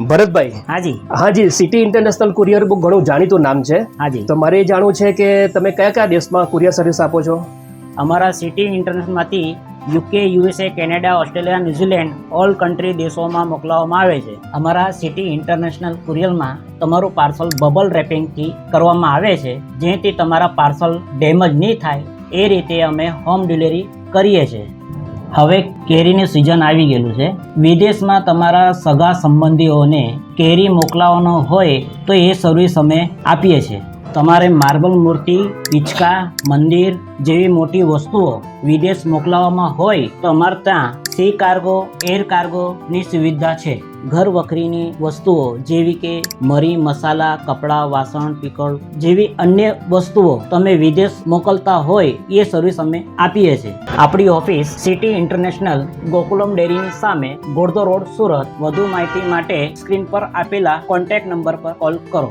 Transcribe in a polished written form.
ભરતભાઈ, હાજી હાજી, city international courier book ઘણું જાણીતું નામ છે. હાજી તો મારે એ જાણવું છે કે તમે કયા કયા દેશમાં કુરિયર સર્વિસ આપો છો? અમારા સિટી ઇન્ટરનેશનલમાંથી UK, USA, Canada, Australia, New Zealand all country દેશોમાં મોકલવામાં આવે છે. અમારા સિટી ઇન્ટરનેશનલ કુરિયરમાં તમારું પાર્સલ બબલ રેપિંગથી કરવામાં આવે છે, જેથી તમારા પાર્સલ ડેમેજ નહીં થાય એ રીતે અમે હોમ ડિલિવરી કરીએ છીએ. હવે કેરીની સિઝન આવી ગયેલું છે. વિદેશમાં તમારા સગા સંબંધીઓને કેરી મોકલાવવાનો હોય તો એ સર્વિસ અમે આપીએ છીએ. તમારે માર્બલ મૂર્તિ, પિચકા, મંદિર જેવી મોટી વસ્તુઓ વિદેશ મોકલાવવામાં હોય તો અમારે ત્યાં સી કાર્ગો, એર કાર્ગોની સુવિધા છે. ઘર વખરીની વસ્તુઓ જેવી કે મરી, મસાલા, કપડાં, વાસણ, પીકળ જેવી અન્ય વસ્તુઓ તમે વિદેશ મોકલતા હોય એ સર્વિસ અમે આપીએ છીએ. આપણી ઓફિસ સિટી ઇન્ટરનેશનલ ગોકુલમ ડેરીની સામે, ગોળધો રોડ, સુરત. વધુ માહિતી માટે સ્ક્રીન પર આપેલા કોન્ટેક્ટ નંબર પર કોલ કરો.